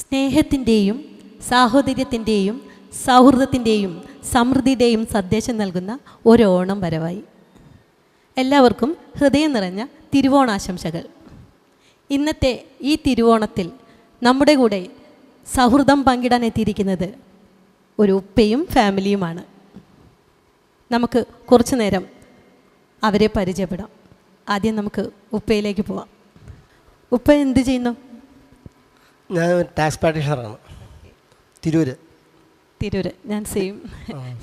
സ്നേഹത്തിൻ്റെയും സാഹോദര്യത്തിൻ്റെയും സൗഹൃദത്തിൻ്റെയും സമൃദ്ധിയുടെയും സന്ദേശം നൽകുന്ന ഒരു ഓണം വരവായി. എല്ലാവർക്കും ഹൃദയം നിറഞ്ഞ തിരുവോണാശംസകൾ. ഇന്നത്തെ ഈ തിരുവോണത്തിൽ നമ്മുടെ കൂടെ സൗഹൃദം പങ്കിടാൻ എത്തിയിരിക്കുന്നത് ഒരു ഉപ്പയും ഫാമിലിയുമാണ്. നമുക്ക് കുറച്ചു നേരം അവരെ പരിചയപ്പെടാം. ആദ്യം നമുക്ക് ഉപ്പയിലേക്ക് പോവാം. ഉപ്പ എന്ത് ചെയ്യുന്നു? ഞാൻ ടാക്സ് പ്രാക്ടീഷണറാണ്. തിരൂര്. ഞാൻ സെയിം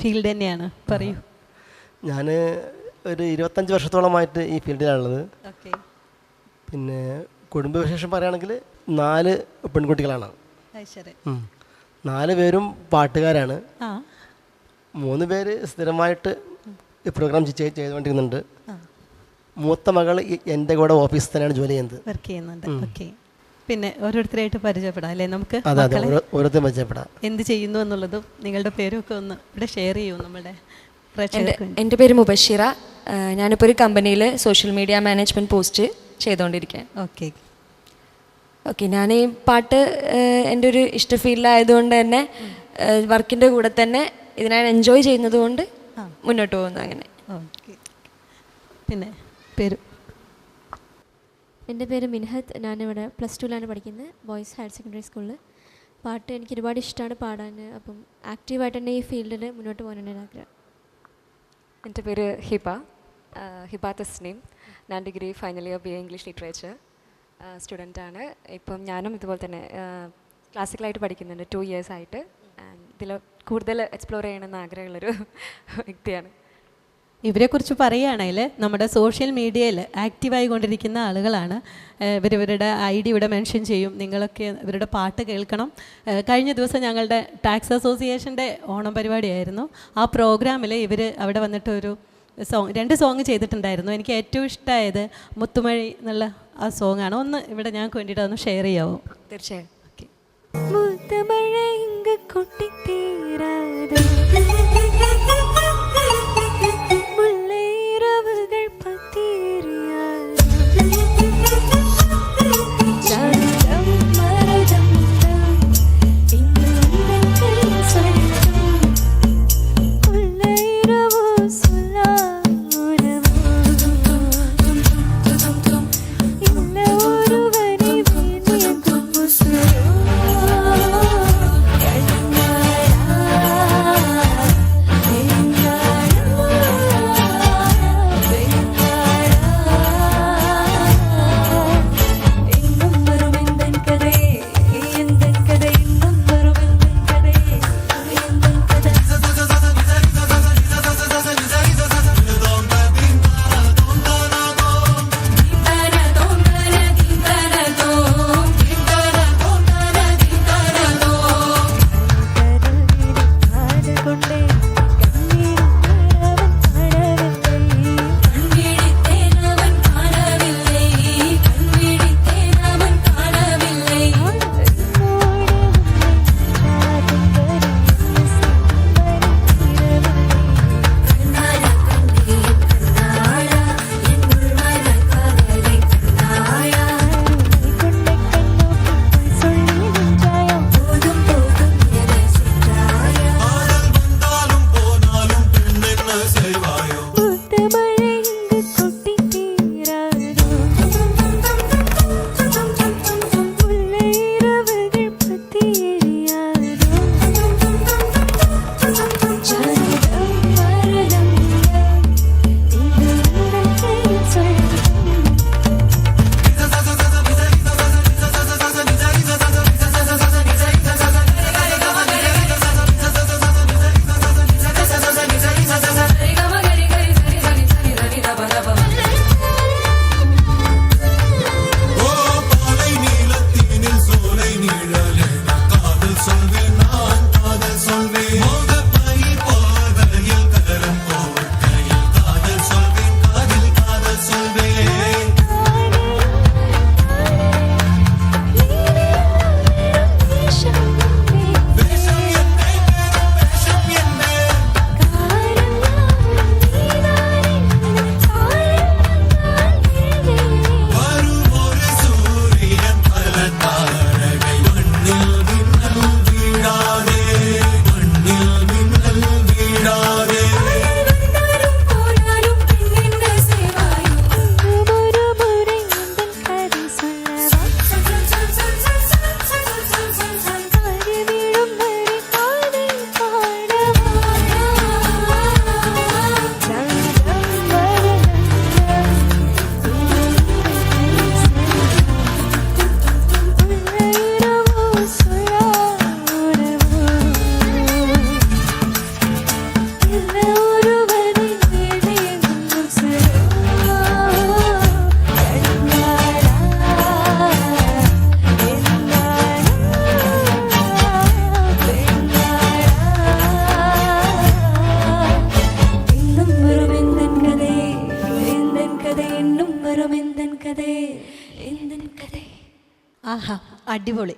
ഫീൽഡ് തന്നെയാണ്. പറയൂ. ഞാൻ ഒരു 25 വർഷത്തോളമായിട്ട് ഈ ഫീൽഡിലാണുള്ളത്. പിന്നെ കുടുംബവിശേഷം പറയുകയാണെങ്കിൽ 4 പെൺകുട്ടികളാണ്. 4 പേരും പാട്ടുകാരാണ്. 3 പേര് സ്ഥിരമായിട്ട് ഈ പ്രോഗ്രാം ചെയ്തുകൊണ്ടിരിക്കുന്നുണ്ട്. മൂത്ത മകൾ എൻ്റെ കൂടെ ഓഫീസിൽ തന്നെയാണ് ജോലി ചെയ്യുന്നത്. പിന്നെ ഓരോരുത്തരായിട്ട് പരിചയപ്പെടാം അല്ലേ? നമുക്ക് ഓരോരുത്തരും പരിചയപ്പെടാം. എന്ത് ചെയ്യുന്നു എന്നുള്ളതും നിങ്ങളുടെ പേരും ഒക്കെ ഒന്ന് ഇവിടെ ഷെയർ ചെയ്യൂ നമ്മുടെ. എൻ്റെ പേര് മുബഷിറ. ഞാനിപ്പോൾ ഒരു കമ്പനിയിൽ സോഷ്യൽ മീഡിയ മാനേജ്മെൻറ്റ് പോസ്റ്റ് ചെയ്തുകൊണ്ടിരിക്കുകയാണ്. ഓക്കെ ഞാൻ ഈ പാട്ട് എൻ്റെ ഒരു ഇഷ്ട ഫീൽഡിലായതുകൊണ്ട് തന്നെ വർക്കിൻ്റെ കൂടെ തന്നെ ഇതിനാണ് എൻജോയ് ചെയ്യുന്നത് കൊണ്ട് മുന്നോട്ട് പോകുന്നു. അങ്ങനെ. പിന്നെ പേര്? എൻ്റെ പേര് മിൻഹത്ത്. ഞാനിവിടെ +2 പഠിക്കുന്നത്, ബോയ്സ് ഹയർ സെക്കൻഡറി സ്കൂളിൽ. പാട്ട് എനിക്ക് ഒരുപാട് ഇഷ്ടമാണ് പാടാൻ. അപ്പം ആക്റ്റീവായിട്ട് തന്നെ ഈ ഫീൽഡിൽ മുന്നോട്ട് പോകാനാണ് ആഗ്രഹം. എൻ്റെ പേര് ഹിബ തസ്നീം. ഞാൻ degree final year BA English literature സ്റ്റുഡൻ്റാണ്. ഇപ്പം ഞാനും ഇതുപോലെ തന്നെ ക്ലാസിക്കലായിട്ട് പഠിക്കുന്നുണ്ട് 2 years ആയിട്ട്. ഇതിൽ കൂടുതൽ എക്സ്പ്ലോർ ചെയ്യണമെന്ന് ആഗ്രഹമുള്ളൊരു വ്യക്തിയാണ്. ഇവരെക്കുറിച്ച് പറയുകയാണെങ്കിൽ നമ്മുടെ സോഷ്യൽ മീഡിയയിൽ ആക്റ്റീവായി കൊണ്ടിരിക്കുന്ന ആളുകളാണ്. ഇവരുടെ ID ഇവിടെ മെൻഷൻ ചെയ്യും. നിങ്ങളൊക്കെ ഇവരുടെ പാട്ട് കേൾക്കണം. കഴിഞ്ഞ ദിവസം ഞങ്ങളുടെ ടാക്സ് അസോസിയേഷൻ്റെ ഓണം പരിപാടിയായിരുന്നു. ആ പ്രോഗ്രാമിൽ ഇവർ അവിടെ വന്നിട്ട് ഒരു 2 സോങ് ചെയ്തിട്ടുണ്ടായിരുന്നു. എനിക്ക് ഏറ്റവും ഇഷ്ടമായത് മുത്തുമഴി എന്നുള്ള ആ സോങ്ങാണ്. ഒന്ന് ഇവിടെ ഞങ്ങൾക്ക് വേണ്ടിയിട്ട് അതൊന്ന് ഷെയർ ചെയ്യാമോ? തീർച്ചയായും. അടിപൊളി.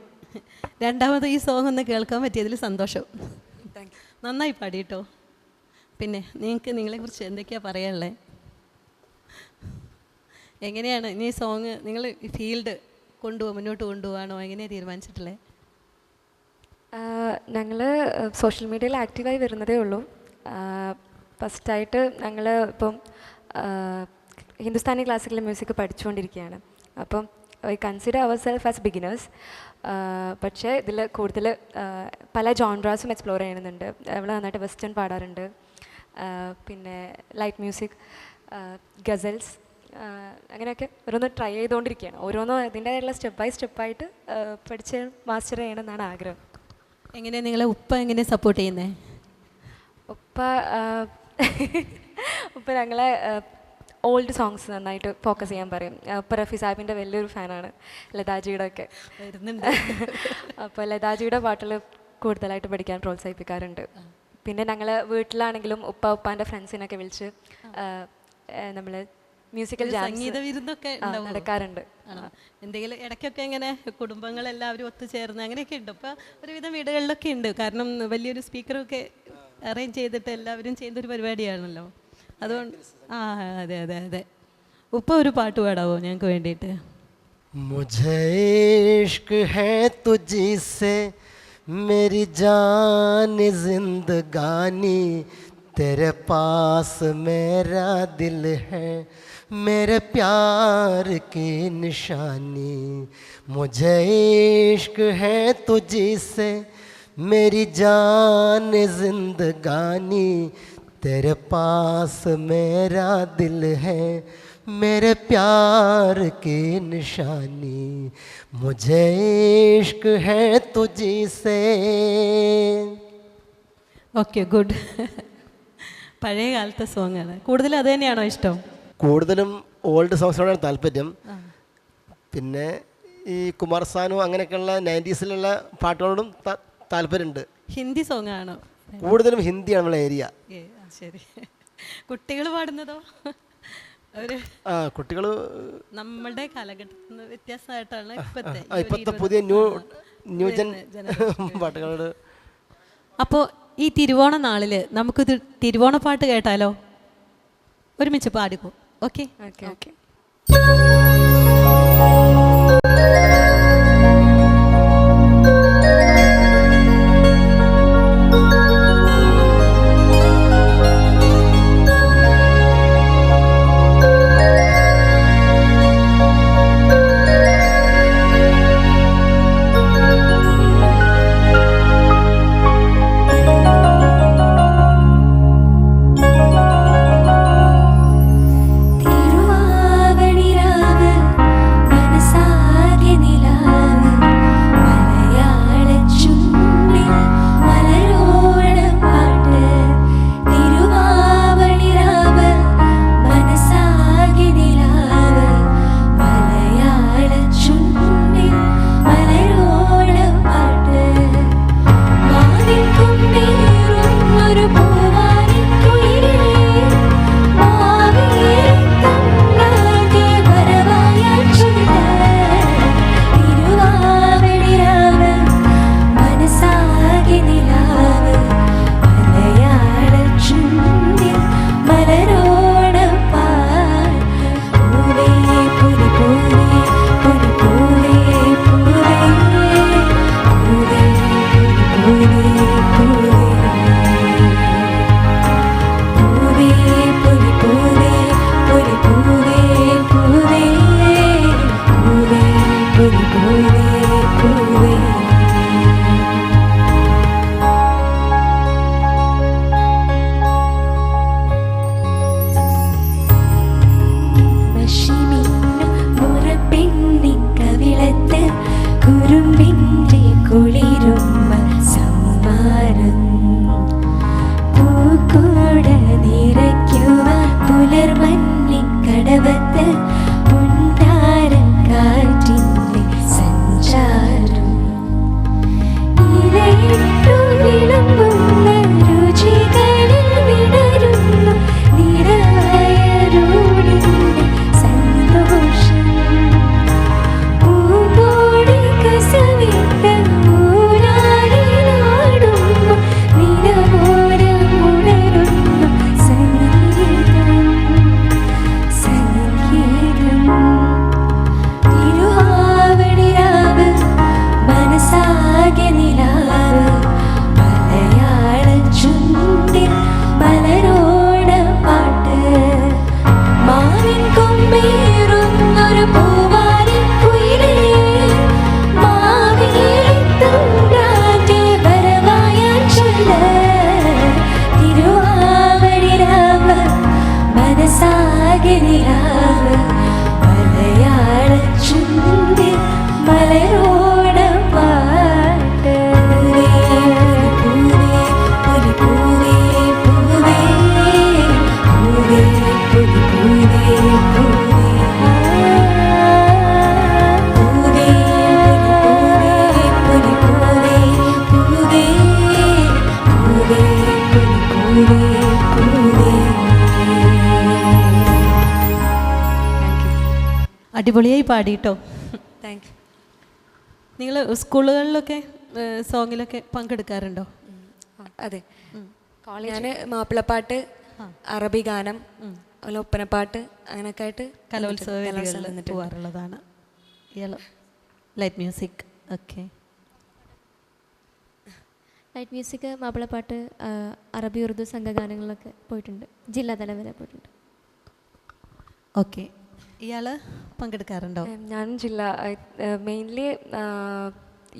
രണ്ടാമത് ഈ സോങ് ഒന്ന് കേൾക്കാൻ പറ്റിയതിൽ സന്തോഷം. നന്നായി പാടി കേട്ടോ. പിന്നെ നിങ്ങൾക്ക് നിങ്ങളെക്കുറിച്ച് എന്തൊക്കെയാണ് പറയാനുള്ളത്? എങ്ങനെയാണ് ഇനി സോങ് നിങ്ങൾ ഫീൽഡ് മുന്നോട്ട് കൊണ്ടുപോകാനോ എങ്ങനെയാണ് തീരുമാനിച്ചിട്ടുള്ളത്? ഞങ്ങൾ സോഷ്യൽ മീഡിയയിൽ ആക്റ്റീവായി വരുന്നതേ ഉള്ളൂ. ഫസ്റ്റായിട്ട് ഞങ്ങൾ ഇപ്പം ഹിന്ദുസ്ഥാനി ക്ലാസിക്കൽ മ്യൂസിക് പഠിച്ചുകൊണ്ടിരിക്കുകയാണ്. അപ്പം I consider our self as beginners. പക്ഷേ ഇതിൽ കൂടുതൽ പല ജോൺറാസും എക്സ്പ്ലോർ ചെയ്യുന്നുണ്ട്. അവൾ നന്നായിട്ട് വെസ്റ്റേൺ പാടാറുണ്ട്, പിന്നെ ലൈറ്റ് മ്യൂസിക്, ഗസൽസ്, അങ്ങനെയൊക്കെ ഓരോന്ന് ട്രൈ ചെയ്തുകൊണ്ടിരിക്കുകയാണ്. ഓരോന്നും അതിൻ്റെതായിട്ടുള്ള സ്റ്റെപ്പ് ബൈ സ്റ്റെപ്പായിട്ട് പഠിച്ച് മാസ്റ്റർ ചെയ്യണമെന്നാണ് ആഗ്രഹം. എങ്ങനെയാണ് നിങ്ങളെ ഉപ്പ എങ്ങനെ സപ്പോർട്ട് ചെയ്യുന്നത്? ഉപ്പ ഞങ്ങളെ ഓൾഡ് സോങ്സ് നന്നായിട്ട് ഫോക്കസ് ചെയ്യാൻ പറയും. ഉപ്പ റഫി സാഹിബിൻ്റെ വലിയൊരു ഫാനാണ്, ലതാജിയുടെ ഒക്കെ വരുന്നുണ്ട്. അപ്പോൾ ലതാജിയുടെ പാട്ടിൽ കൂടുതലായിട്ട് പഠിക്കാൻ പ്രോത്സാഹിപ്പിക്കാറുണ്ട്. പിന്നെ ഞങ്ങൾ വീട്ടിലാണെങ്കിലും ഉപ്പാൻ്റെ ഫ്രണ്ട്സിനൊക്കെ വിളിച്ച് നമ്മൾ മ്യൂസിക്കൽ സംഗീത വിരുന്നൊക്കെ നടക്കാറുണ്ട്. എന്തെങ്കിലും ഇടയ്ക്കൊക്കെ ഇങ്ങനെ കുടുംബങ്ങളെല്ലാവരും ഒത്തുചേർന്ന് അങ്ങനെയൊക്കെ ഉണ്ട്. ഇപ്പോൾ ഒരുവിധം വീടുകളിലൊക്കെ ഉണ്ട്. കാരണം വലിയൊരു സ്പീക്കറൊക്കെ അറേഞ്ച് ചെയ്തിട്ട് എല്ലാവരും ചെയ്യുന്നൊരു പരിപാടിയാണല്ലോ. അതുകൊണ്ട് അതെ അതെ അതെ. ഉപ്പ ഒരു പാട്ട് പാടാവോ ഞങ്ങൾക്ക് വേണ്ടിയിട്ട്? മുझे इश्क है तुझसे मेरी जान जिंदगानी तेरे पास मेरा दिल है मेरे प्यार की निशानी मुझे इश्क है तुझसे मेरी जान जिंदगानी तेरे पास मेरा दिल है मेरे प्यार की निशानी मुझे इश्क है तुझसे. Okay, good. പഴയ കാലത്തെ സോങ്ങാണ് കൂടുതൽ. അത് തന്നെയാണോ ഇഷ്ടം? കൂടുതലും ഓൾഡ് സോങ്സിനോടാണ് താല്പര്യം. പിന്നെ ഈ കുമാർ സാനു അങ്ങനെയൊക്കെയുള്ള 90s പാട്ടുകളോടും താല്പര്യമുണ്ട്. ഹിന്ദി സോങ് ആണോ? കൂടുതലും ഹിന്ദിയാണ് നമ്മളെ ഏരിയ. ശരി. കുട്ടികൾ പാടുന്നതോ? ഒരു കുട്ടികൾ നമ്മളുടെ കാലഘട്ടത്തിൽ നിന്ന് വ്യത്യാസമായിട്ടാണ് ഇപ്പോഴത്തെ പുതിയ ന്യൂജൻ പാട്ടുകളോട്. അപ്പോൾ ഈ തിരുവോണ നാളിൽ നമുക്കിത് തിരുവോണപ്പാട്ട് കേട്ടാലോ? ഒരുമിച്ച് പാടിക്കോ. Okay okay okay. തിരുവാവണിരാവ് മനസാ അടിപൊളിയായി പാടിട്ടോ. Thank you. നിങ്ങൾ സ്കൂളുകളിലൊക്കെ സോങ്ങിലൊക്കെ പങ്കെടുക്കാറുണ്ടോ? അതെ, ഞാൻ മാപ്പിളപ്പാട്ട്, അറബി ഗാനം, അതുപോലെ ഒപ്പനപ്പാട്ട് അങ്ങനെയൊക്കെ ആയിട്ട് കലോത്സവ വേദികളിൽ പോകാറുള്ളതാണ്. ഇയാൾ light music. Okay. Light music, മാപ്പിളപ്പാട്ട്, അറബി ഉറുദു സംഘഗാനങ്ങളിലൊക്കെ പോയിട്ടുണ്ട്. ജില്ലാതല വരെ പോയിട്ടുണ്ട്. ഓക്കെ. ഇയാൾ പങ്കെടുക്കാറുണ്ടോ? ഞാൻ മെയിൻലി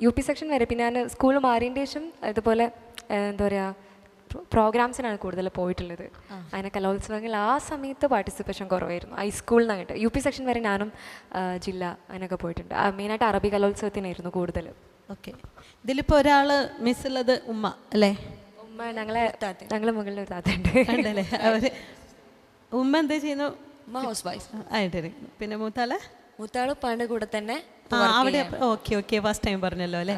UP സെക്ഷൻ വരെ. പിന്നെ ഞാൻ സ്കൂൾ മാറിയതിൻ്റെ ശേഷം ഇതുപോലെ എന്താ പറയുക പ്രോഗ്രാംസിനാണ് കൂടുതൽ പോയിട്ടുള്ളത്. അങ്ങനെ കലോത്സവങ്ങളിൽ ആ സമയത്ത് പാർട്ടിസിപ്പേഷൻ കുറവായിരുന്നു. ഹൈസ്കൂളിൽ നിന്നായിട്ട് UP സെക്ഷൻ വരെ ഞാനും ജില്ല അങ്ങനെയൊക്കെ പോയിട്ടുണ്ട്. മെയിനായിട്ട് അറബി കലോത്സവത്തിനായിരുന്നു കൂടുതൽ. ഓക്കെ. ഇതിലിപ്പോൾ ഒരാൾ മിസ്സുള്ളത് ഉമ്മ അല്ലേ? ഉമ്മ ഞങ്ങളെ മുകളിൽ ഒരു താത്തയുണ്ട്. ഉണ്ടല്ലേ? അവർ ഉമ്മ എന്താ ചെയ്യുന്നു? ഹൗസ് വൈഫ് ആയിട്ടിരിക്കുന്നു. പിന്നെ മൂത്താള് പാണ്ട് കൂടെ തന്നെ അവിടെ. ഓക്കെ ഓക്കെ, ഫസ്റ്റ് ടൈം പറഞ്ഞല്ലോ അല്ലേ?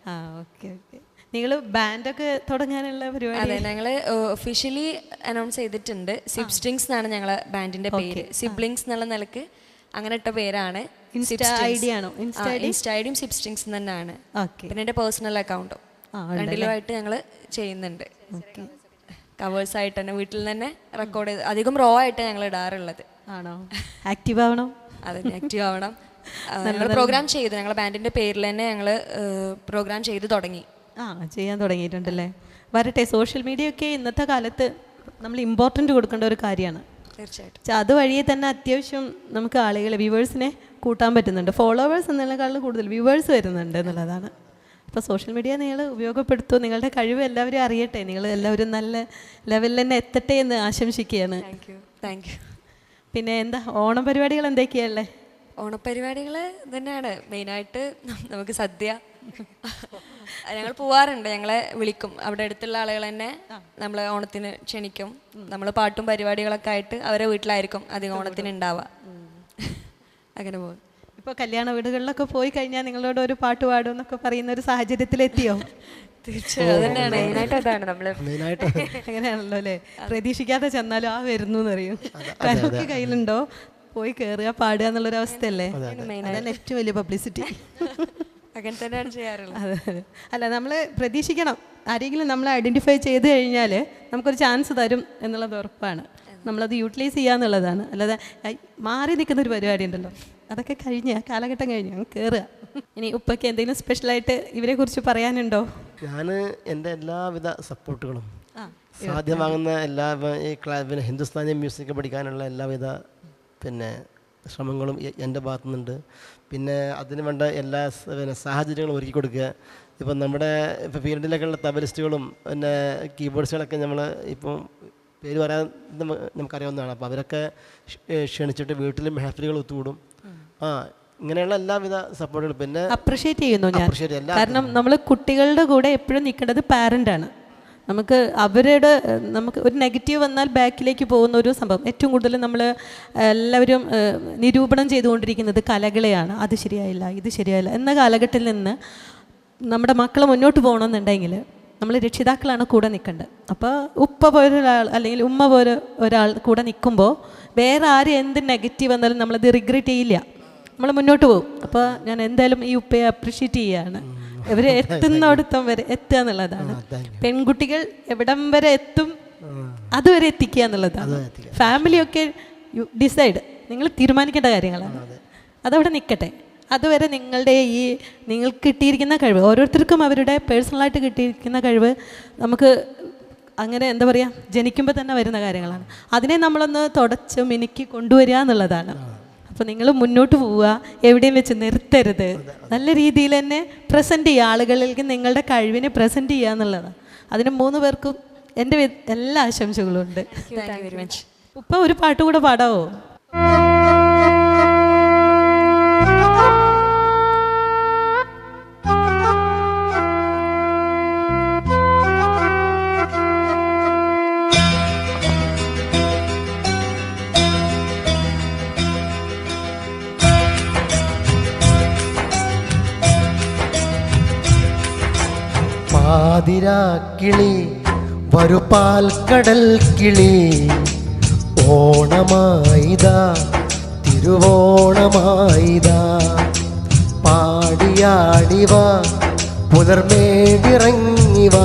ആ ഓക്കെ ഓക്കെ. നിങ്ങൾ ബാൻഡൊക്കെ തുടങ്ങാനുള്ള പരിപാടി? അതെ, ഞങ്ങൾ ഒഫീഷ്യലി അനൗൺസ് ചെയ്തിട്ടുണ്ട്. സിബ്സ്ട്രിങ്സ് എന്നാണ് ഞങ്ങളെ ബാൻഡിന്റെ പേര്. സിബ്ലിങ്സ് എന്നുള്ള നിലക്ക് അങ്ങനെ ഇട്ട പേരാണ്. ഇൻസ്റ്റൈഡിയും സിബ്സ്ട്രിങ്സ് തന്നെയാണ്. പിന്നെ എൻ്റെ പേഴ്സണൽ അക്കൗണ്ടും രണ്ടിലുമായിട്ട് ഞങ്ങൾ ചെയ്യുന്നുണ്ട്. കവേഴ്സ് ആയിട്ട് തന്നെ വീട്ടിൽ തന്നെ റെക്കോർഡ് ചെയ്ത് അധികം റോ ആയിട്ട് ഞങ്ങൾ ഇടാറുള്ളത്. ആണോ? ആക്റ്റീവ് ആവണം. അതെ, ആക്റ്റീവ് ആവണം. ഞങ്ങൾ പ്രോഗ്രാം ചെയ്തു, ഞങ്ങളുടെ ബാൻഡിന്റെ പേരിൽ തന്നെ ഞങ്ങൾ പ്രോഗ്രാം ചെയ്ത് തുടങ്ങി. ചെയ്യാൻ തുടങ്ങിയിട്ടുണ്ടല്ലേ? വരട്ടെ. സോഷ്യൽ മീഡിയ ഒക്കെ ഇന്നത്തെ കാലത്ത് നമ്മൾ ഇമ്പോർട്ടൻ്റ് കൊടുക്കേണ്ട ഒരു കാര്യമാണ്. തീർച്ചയായിട്ടും. അതുവഴിയെ തന്നെ അത്യാവശ്യം നമുക്ക് ആളുകളെ വ്യൂവേഴ്സിനെ കൂട്ടാൻ പറ്റുന്നുണ്ട്. ഫോളോവേഴ്സ് എന്നതിനേക്കാളും കൂടുതൽ വ്യൂവേഴ്സ് വരുന്നുണ്ട് എന്നുള്ളതാണ്. അപ്പോൾ സോഷ്യൽ മീഡിയ നിങ്ങൾ ഉപയോഗപ്പെടുത്തൂ. നിങ്ങളുടെ കഴിവ് എല്ലാവരും അറിയട്ടെ. നിങ്ങൾ എല്ലാവരും നല്ല ലെവലിൽ തന്നെ എത്തട്ടെ എന്ന് ആശംസിക്കുകയാണ്. Thank you. പിന്നെ എന്താ ഓണം പരിപാടികൾ എന്തൊക്കെയല്ലേ? ഓണപരിപാടികൾ തന്നെയാണ് മെയിനായിട്ട്. നമുക്ക് സദ്യ ഞങ്ങൾ പോവാറുണ്ട്, ഞങ്ങളെ വിളിക്കും. അവിടെ അടുത്തുള്ള ആളുകൾ തന്നെ നമ്മളെ ഓണത്തിന് ക്ഷണിക്കും. നമ്മൾ പാട്ടും പരിപാടികളൊക്കെ ആയിട്ട് അവരെ വീട്ടിലായിരിക്കും അധികം ഓണത്തിന് ഉണ്ടാവുക. അങ്ങനെ പോകും. ഇപ്പോൾ കല്യാണ വീടുകളിലൊക്കെ പോയി കഴിഞ്ഞാൽ നിങ്ങളോട് ഒരു പാട്ട് പാടും എന്നൊക്കെ പറയുന്ന ഒരു സാഹചര്യത്തിലെത്തിയോ? തീർച്ചയായും അതന്നെയാണ് മെയിനായിട്ട്. അതാണ് നമ്മൾ അങ്ങനെയാണല്ലോ അല്ലേ? പ്രതീക്ഷിക്കാതെ ചെന്നാലും വരുന്നു എന്നറിയും. കരമൊക്കെ കയ്യിലുണ്ടോ, പോയി കയറുക പാടുക എന്നുള്ളൊരവസ്ഥയല്ലേ? അതാണ് ഏറ്റവും വലിയ പബ്ലിസിറ്റി. അങ്ങനെ തന്നെയാണ് ചെയ്യാറുള്ളത്. അതെ. അല്ല, നമ്മൾ പ്രതീക്ഷിക്കണം. ആരെങ്കിലും നമ്മളെ ഐഡൻറ്റിഫൈ ചെയ്ത് കഴിഞ്ഞാൽ നമുക്കൊരു ചാൻസ് തരും എന്നുള്ളത് ഉറപ്പാണ്. നമ്മളത് യൂട്ടിലൈസ് ചെയ്യുക എന്നുള്ളതാണ്. അല്ലാതെ മാറി നിൽക്കുന്നൊരു പരിപാടി ഉണ്ടല്ലോ, അതൊക്കെ കഴിഞ്ഞ് കാലഘട്ടം കഴിഞ്ഞ് കയറുക. ഇനി ഉപ്പയ്ക്ക് എന്തെങ്കിലും സ്പെഷ്യലായിട്ട് ഇവരെ കുറിച്ച് പറയാനുണ്ടോ? ഞാൻ എൻ്റെ എല്ലാവിധ സപ്പോർട്ടുകളും സാധ്യമാകുന്ന എല്ലാ പിന്നെ ഹിന്ദുസ്ഥാനി മ്യൂസിക് പഠിക്കാനുള്ള എല്ലാവിധ ശ്രമങ്ങളും എൻ്റെ ഭാഗത്തു നിന്നുണ്ട്. പിന്നെ അതിന് വേണ്ട എല്ലാ സാഹചര്യങ്ങളും ഒരുക്കി കൊടുക്കുക. ഇപ്പം നമ്മുടെ ഫീൽഡിലേക്കുള്ള തബലിസ്റ്റുകളും കീബോർഡ്സുകളൊക്കെ നമ്മൾ ഇപ്പം പേര് പറയാൻ നമുക്കറിയാവുന്നതാണ്. അപ്പോൾ അവരൊക്കെ ക്ഷണിച്ചിട്ട് വീട്ടിലും മെഹഫിലുകൾ ഒത്തുകൂടും. ഇങ്ങനെയുള്ള എല്ലാവിധ സപ്പോർട്ടുകളും പിന്നെ അപ്രിഷ്യേറ്റ് ചെയ്യുന്നു ഞാൻ. കാരണം നമ്മൾ കുട്ടികളുടെ കൂടെ എപ്പോഴും നിൽക്കേണ്ടത് പാരൻ്റാണ്. നമുക്ക് ഒരു നെഗറ്റീവ് വന്നാൽ ബാക്കിലേക്ക് പോകുന്ന ഒരു സംഭവം. ഏറ്റവും കൂടുതൽ നമ്മൾ എല്ലാവരും നിരൂപണം ചെയ്തുകൊണ്ടിരിക്കുന്നത് കലകളെയാണ്. അത് ശരിയായില്ല, ഇത് ശരിയായില്ല എന്ന കാലഘട്ടത്തിൽ നിന്ന് നമ്മുടെ മക്കൾ മുന്നോട്ട് പോകണമെന്നുണ്ടെങ്കിൽ നമ്മൾ രക്ഷിതാക്കളാണ് കൂടെ നിൽക്കേണ്ടത്. അപ്പോൾ ഉപ്പ പോലൊരാൾ അല്ലെങ്കിൽ ഉമ്മ പോലെ ഒരാൾ കൂടെ നിൽക്കുമ്പോൾ വേറെ ആരും എന്ത് നെഗറ്റീവ് വന്നാലും നമ്മളത് റിഗ്രറ്റ് ചെയ്യില്ല, നമ്മൾ മുന്നോട്ട് പോകും. അപ്പോൾ ഞാൻ എന്തായാലും ഈ ഉപ്പയെ അപ്രിഷ്യേറ്റ് ചെയ്യുകയാണ്. ഇവർ എത്തുന്നിടത്തം വരെ എത്തുക എന്നുള്ളതാണ്. പെൺകുട്ടികൾ എവിടം വരെ എത്തും അതുവരെ എത്തിക്കുക എന്നുള്ളതാണ്. ഫാമിലിയൊക്കെ ഡിസൈഡ്, നിങ്ങൾ തീരുമാനിക്കേണ്ട കാര്യങ്ങളാണ്. അതവിടെ നിൽക്കട്ടെ. അതുവരെ നിങ്ങൾക്ക് കിട്ടിയിരിക്കുന്ന കഴിവ്, ഓരോരുത്തർക്കും അവരുടെ പേഴ്സണലായിട്ട് കിട്ടിയിരിക്കുന്ന കഴിവ് നമുക്ക് അങ്ങനെ എന്താ പറയുക, ജനിക്കുമ്പോൾ തന്നെ വരുന്ന കാര്യങ്ങളാണ്. അതിനെ നമ്മളൊന്ന് തുടച്ച് മിനുക്കി കൊണ്ടുവരിക എന്നുള്ളതാണ്. അപ്പോൾ നിങ്ങൾ മുന്നോട്ട് പോവുക, എവിടെയും വെച്ച് നിർത്തരുത്. നല്ല രീതിയിൽ തന്നെ പ്രസൻറ്റ് ചെയ്യുക, ആളുകളിലേക്ക് നിങ്ങളുടെ കഴിവിനെ പ്രസൻറ്റ് ചെയ്യുക എന്നുള്ളതാണ്. അതിന് 3 പേർക്കും എൻ്റെ എല്ലാ ആശംസകളും ഉണ്ട്. ഉപ്പ ഒരു പാട്ട് കൂടെ പാടാവോ? പാതിരാക്കിളി വരുപാൽക്കടൽ കിളി ഓണമായിതാ തിരുവോണമായിതാ. പാടിയാടിവാ പുലർമേടിറങ്ങിവാ,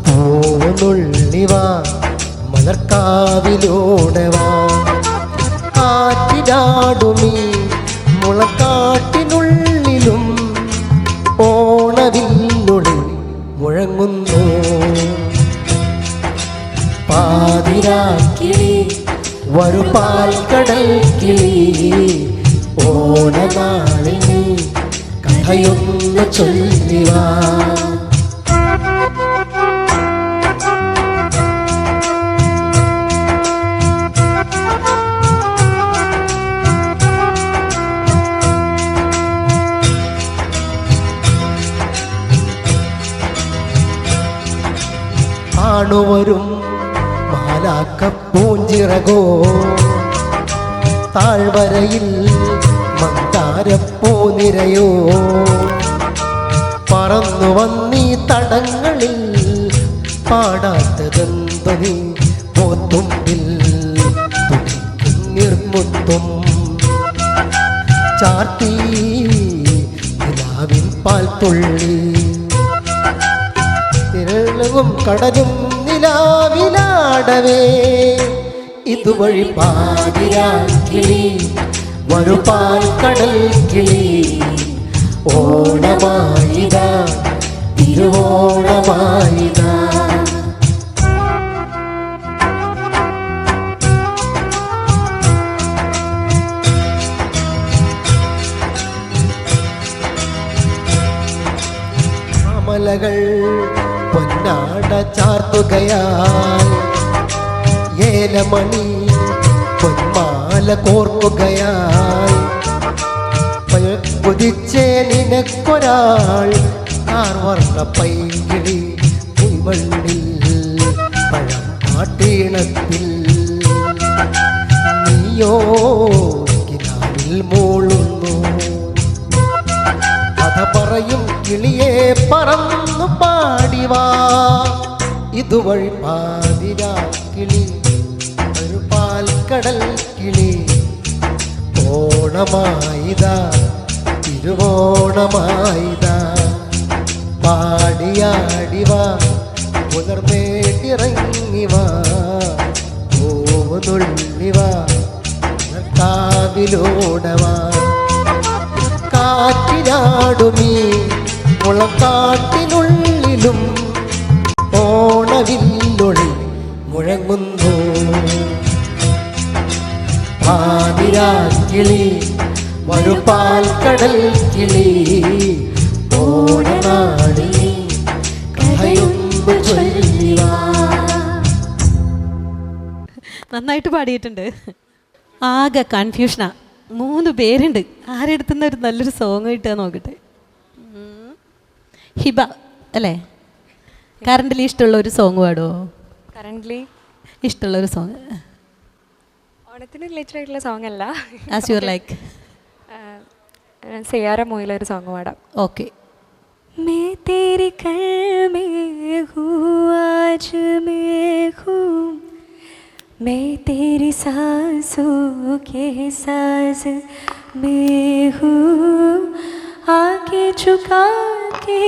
പൂവുന്നുള്ളിവാ മലർക്കാവിലൂടെവാ. കാറ്റിലാടുമീ മുളക്കാട്ടിനുള്ളിലും ഓണവില്ലുള്ളിൽ മുഴങ്ങുന്നു. പാതിരാക്കിളി വരു പാൽക്കടൽ കിളി, ഓണനാളിൽ കഥയൊന്ന് ചൊല്ലിവാ. ആണുവരും മാലാക്കപ്പൂഞ്ചിറകോ, താഴ്വരയിൽ മന്ദാരപ്പൂനിരയോ, പറന്നു വന്നീ തടങ്ങളിൽ പാടാത്തതെന്തീ പോത്തുമ്പിൽ തുടിക്കും നിർമുത്തും. ചാർത്തി നിലാവിൻ പാൽത്തുള്ളി, തിരളവും കടലും നിലാവിലാടവേ. ഇതുവഴി പാതിരാക്കിളി വരു പാൽക്കടൽ കിളി, ഓണമായിതാ തിരുവോണമായിതാ. മാമലകൾ പൊന്നാട ചാർത്തുകയായി, ഏലമണി പൊന്മാല കോർക്കുകയായി. കുതിച്ചേ നിനക്കൊരാൾ ആർവർണ്ണ പൈകിളി, പുൽമണ്ണിൽ പഴം പാട്ടീണത്തിൽ. നീയോ കിനാവിൽ മൂളുന്നു, കഥ പറയും കിളിയെ പറന്നു പാടിവാ. ഇതുവഴി പാതിരാക്കിളി ഒരു പാൽക്കടൽ കിളി, ഓണമായിതാ തിരുവോണമായിതാ. പാടിയാടിവാ പുലർമേട്ടിറങ്ങിവാ, പൂവുന്നുള്ളിവാ കാവിലൂടവാ. കാറ്റിലാടുമീ മുളക്കാട്ടിനുള്ളിലും ഓണവില്ലൊളി മുഴങ്ങുന്നു. പാതിരാക്കിളി വരു പാൽക്കടൽ കിളി, ഓണനാളിൽ കഥയൊന്ന് ചൊല്ലിവാ. നന്നായിട്ട് പാടിയിട്ടുണ്ട്. ആകെ കൺഫ്യൂഷനാ. 3 പേരുണ്ട്. ആരെടുത്തുന്ന ഒരു നല്ലൊരു സോങ് കിട്ടുക നോക്കട്ടെ. ഹിബ അല്ലേ? കറണ്ടിലി ഇഷ്ടമുള്ള ഒരു സോങ് പാടുമോ? കറൻ്റ്ലി ഇഷ്ടമുള്ളൊരു സോങ്. ഓണത്തിന് റിലേറ്റഡ് ആയിട്ടുള്ള സോങ് അല്ല, ആസ് യുവർ ലൈക്ക്. സിയാറ മൂവിലൊരു സോങ് പാടാം. ഓക്കെ. मैं तेरे घर में हूँ, आज मैं हूँ, मैं तेरी सांसों के साज में हूँ. आके झुका के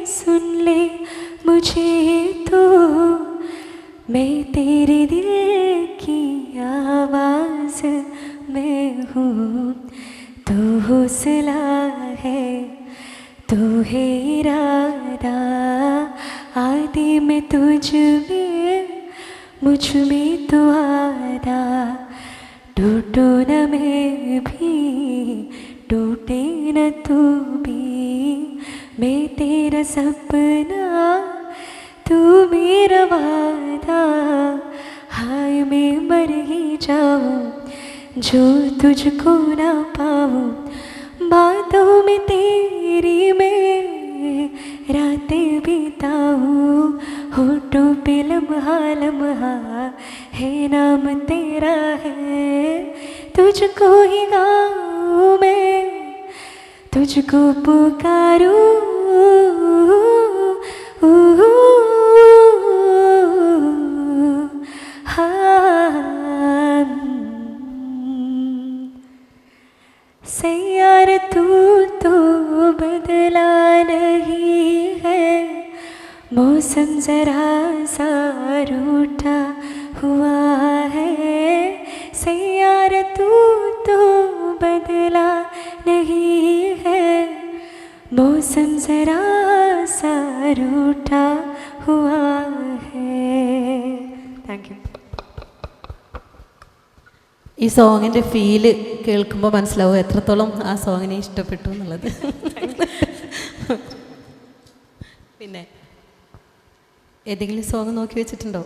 सुन ले मुझे तो, मैं तेरे दिल की आवाज़ में हूँ. तू हौसला है, तू है इरादा, आदि में तुझ में मुझ में तो आदा. टूटो न मैं भी, टूटे न तू भी, मैं तेरा सपना तू मेरा वादा. हाय मैं मर ही जाऊँ जो तुझको ना पाऊँ, बातों में तेरी मैं रातें बिताऊँ. होठों पे लम्हा लम्हा है नाम तेरा है, तुझको ही गाऊँ मैं, तुझको पुकारूँ. मौसम जरा सा रूठा हुआ है, सैयारा तू तो बदला नहीं है, मौसम जरा सा रूठा हुआ है. Thank you. ഈ സോങ്ങിൻ്റെ ഫീല് കേൾക്കുമ്പോൾ മനസ്സിലാവും എത്രത്തോളം ആ സോങ്ങിനെ ഇഷ്ടപ്പെട്ടു എന്നുള്ളത്. പിന്നെ ഏതെങ്കിലും സോങ് നോക്കി വെച്ചിട്ടുണ്ടോ?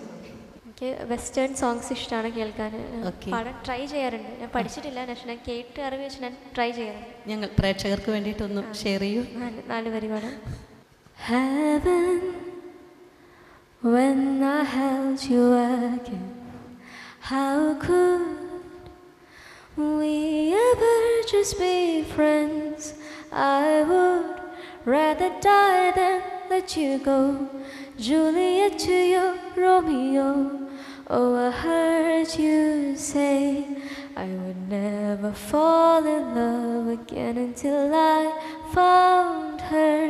എനിക്ക് വെസ്റ്റേൺ സോങ്സ് ഇഷ്ടമാണ് കേൾക്കാൻ. Okay. പാടാൻ ട്രൈ ചെയ്യാറുണ്ട്. ഞാൻ പഠിച്ചിട്ടില്ല, പക്ഷേ ഞാൻ കേട്ട് അറിവ് വെച്ച് ഞാൻ ട്രൈ ചെയ്യാറുണ്ട്. ഞങ്ങൾ പ്രേക്ഷകർക്ക് വേണ്ടിയിട്ടൊന്ന് ഷെയർ ചെയ്യൂ. നാല് വരി പാടാം. Heaven, when I held you again, how could we ever just be friends? I would rather die than let you go, Juliet to your Romeo. Oh, I heard you say I would never fall in love again until I found her.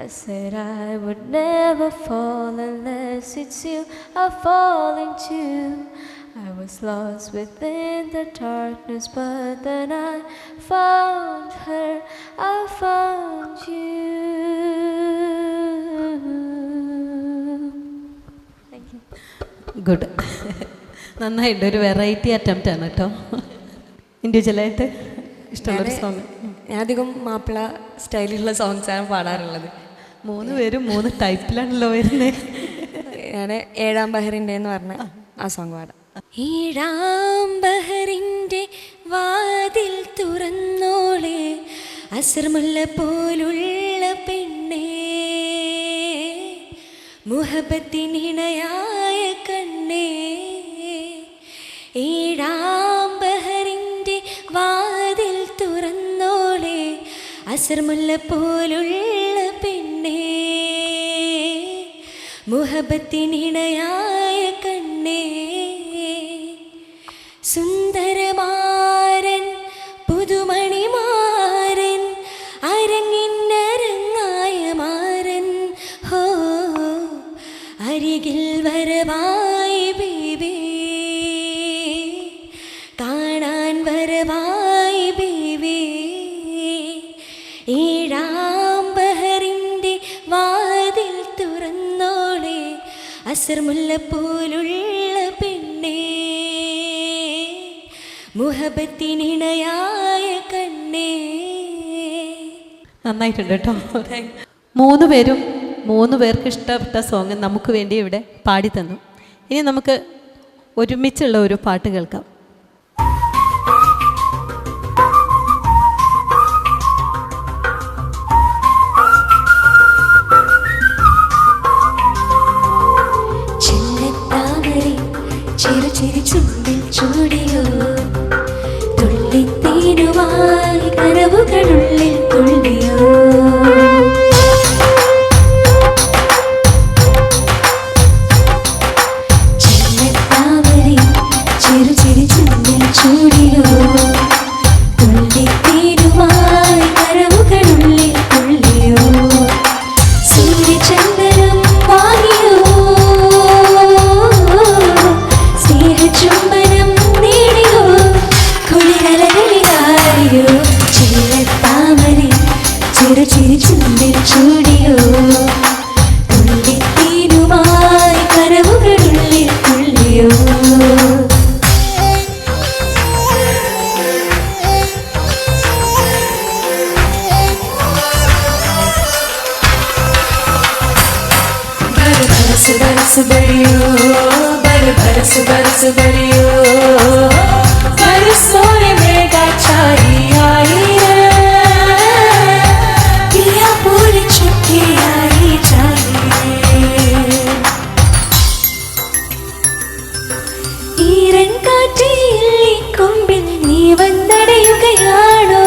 I said I would never fall unless it's you are falling too. I was lost within the darkness, but then I found her, I found you. Thank you. Good. നന്നായിട്ട് ഒരു variety attempt ആണ് കേട്ടോ. ഇൻഡിവിജ്വലായിട്ട് ഇഷ്ടമുള്ളൊരു song. ഞാൻ അധികം മാപ്പിള സ്റ്റൈലിലുള്ള സോങ്സാണ് പാടാറുള്ളത്. 3 പേരും 3 ടൈപ്പിലാണല്ലോ വരുന്നത്. ഞാൻ ഏഴാം ബഹറിൻ്റെ എന്ന് പറഞ്ഞ ആ സോങ് പാടാം. ഈഴാം ബഹറിൻ്റെ വാതിൽ തുറന്നോളെ, അസർമുല്ല പോലുള്ള പെണ്ണേ, മുഹബത്തിനിണയായ കണ്ണേ. ഈഴാം ബഹറിൻ്റെ വാതിൽ തുറന്നോളെ, അസർമുല്ല പോലുള്ള പെണ്ണേ, മുഹബത്തിനിണയായ കണ്ണേ. സുന്ദരമാരൻ പുതുമണിമാരൻ, അരങ്ങിന്നരങ്ങായ മാരൻ, ഹോ അരികിൽ വരവായി ബേബി, കാണാൻ വരവായി ബേബി. ഏഴാം ബഹറിൻ്റെ വാതിൽ തുറന്നോളെ, അസർമുല്ല പോലുള്ള പെണ്ണേ, മുഹബത്തിനിണയായ കണ്ണേ. നന്നായിട്ടുണ്ട് കേട്ടോ. 3 പേരും 3 പേർക്ക് ഇഷ്ടപ്പെട്ട സോങ് നമുക്ക് വേണ്ടി ഇവിടെ പാടി തന്നു. ഇനി നമുക്ക് ഒരുമിച്ചുള്ള ഒരു പാട്ട് കേൾക്കാം. ചെല്ലത്താമരേ ചിരു ചിരി ചുണ്ടിൽ ചൂടിയോ, തുള്ളിത്തേനുമായി കനവുകളുള്ളിൽ തുള്ളിയോ. ചെല്ലത്താമരേ ചിരു ചിരി ചുണ്ടിൽ ചൂടിയോ, തുള്ളിത്തേനുമായി കനവുകളുള്ളിൽ തുള്ളിയോ. സൂര്യചന്ദ്രനും വാങ്ങിയോ, സ്നേഹചുംബനം നേടിയോ, കുളിരലകളിലായോ. ചെല്ലത്താമരേ ചിരു ചിരി ചുണ്ടിൽ ചൂടിയോ, തുള്ളിത്തേനുമായി കനവുകളുള്ളിൽ തുള്ളിയോ. बरस बरस बरियो, बरस बरस बरियो, बरसों में गाछाई आई रे, पिया पूरी छुट्टी आई चाहिए. ഈരൻ കാറ്റിൽ ഈ കൊമ്പിൽ നീ വന്നടയുകയാണോ,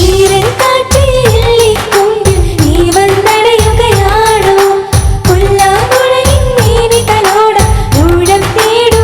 ഈരൻ കാറ്റിൽ ഈ കൊമ്പിൽ നീ വന്നടയുകയാണോ. പുല്ലാങ്കുഴലിൻ മീനികളോട് ഊഴം തേടുകയാണോ.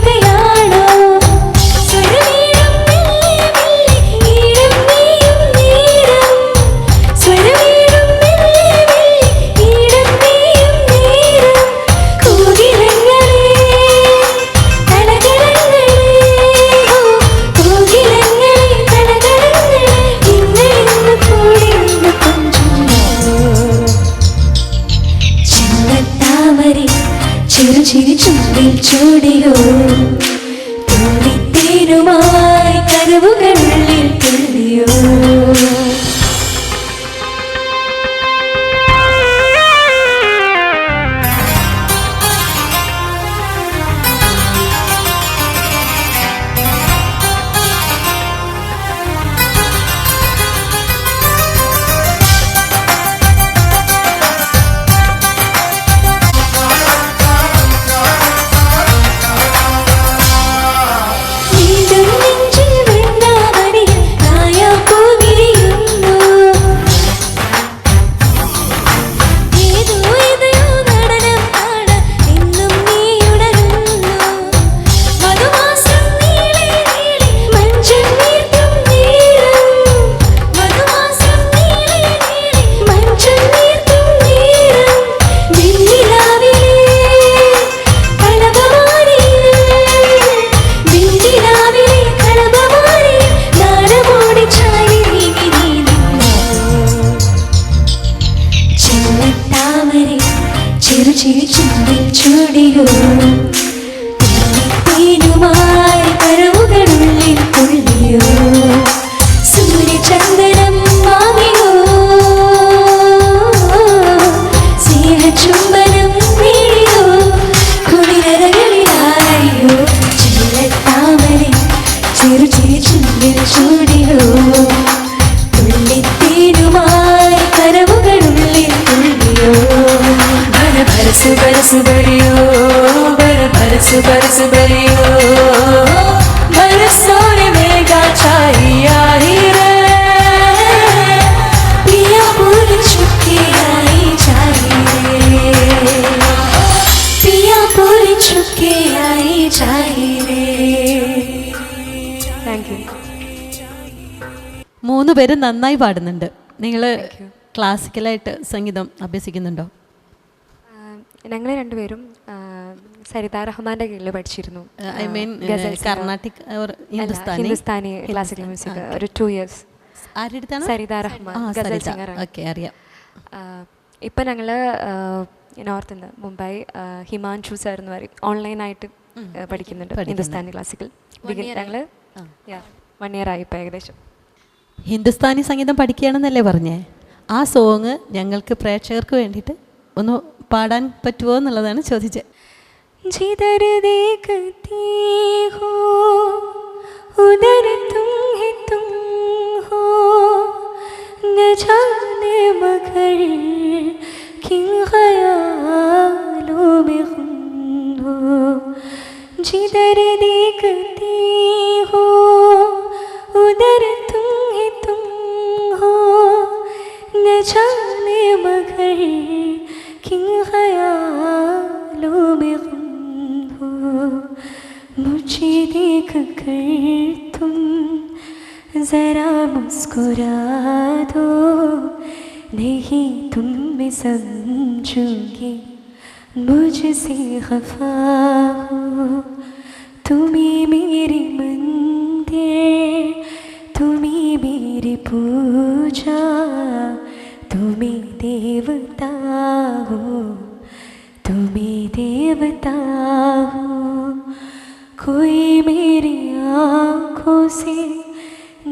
ചിരി ചുണ്ടിൽ ചൂടിയോ തേനുമായി കരവുകളുള്ളിൽ കൊള്ളിയോ സൂര്യചന്ദനം വാങ്ങിയോ സ്നേഹചുംബനം നേടിയോ കുളിരകളിലായോ ചില്ലത്താമരെ ചെറു ചിരി ചുണ്ടിൽ ചൂടിയോ തുള്ളിത്തേനുമായി കരവുകളുള്ളിൽ തുള്ളിയോ ബരസ് ബരസ് ബരിയോ ബരസ് ബരസ് ബരിയോ ബരസോനെ മേഘാ ചാഹിയാ ഹിരേ പിയാ പൂരി ചുക്കെ ആയി ചാഹിരേ പിയാ പൂരി ചുക്കെ ആയി ചാഹിരേ. Thank you. 3 പേരും നന്നായി പാടുന്നുണ്ട്. നിങ്ങൾ ക്ലാസിക്കലായിട്ട് സംഗീതം അഭ്യസിക്കുന്നുണ്ടോ? ഞങ്ങൾ രണ്ടുപേരും സരിത റഹ്മാൻ്റെ കീഴിൽ പഠിച്ചിരുന്നു. I mean Carnatic Hindustani classical music ഒരു 2 years. ആരെടുത്താണ്? സരിത റഹ്മാൻ ഗസൽ സിംഗറാണ്. ഓക്കെ, അറിയാം. ഇപ്പം ഞങ്ങൾ നോർത്ത് നിന്ന് മുംബൈ ഹിമാൻഷു സാർ എന്ന് പറയും ഓൺലൈനായിട്ട് പഠിക്കുന്നുണ്ട് ഹിന്ദുസ്ഥാനി ക്ലാസിക്കൽ. ഞങ്ങൾ 1 year ആയി ഇപ്പോൾ ഏകദേശം. ഹിന്ദുസ്ഥാനി സംഗീതം പഠിക്കുകയാണെന്നല്ലേ പറഞ്ഞേ? ആ സോങ് ഞങ്ങൾക്ക് പ്രേക്ഷകർക്ക് വേണ്ടിയിട്ട് ഒന്ന് പാടാൻ പറ്റുമോ എന്നുള്ളതാണ് ചോദിച്ചത്. जिधर देखती हो उधर तुम हो न जाने मगर किन ख्यालों में गुम हो जिधर देखती हो उधर तुम हो न जाने मगर किन ख्यालों में गुम हो मुझे देख कर तुम जरा मुस्कुरा दो नहीं तुम मैं समझूंगी मुझसे खफा हो तुम्ही मेरी मंदिर तुम्ही मेरी पूजा तुम्ही देवता हो तुम्ही देवता हो कोई मेरी आँखों से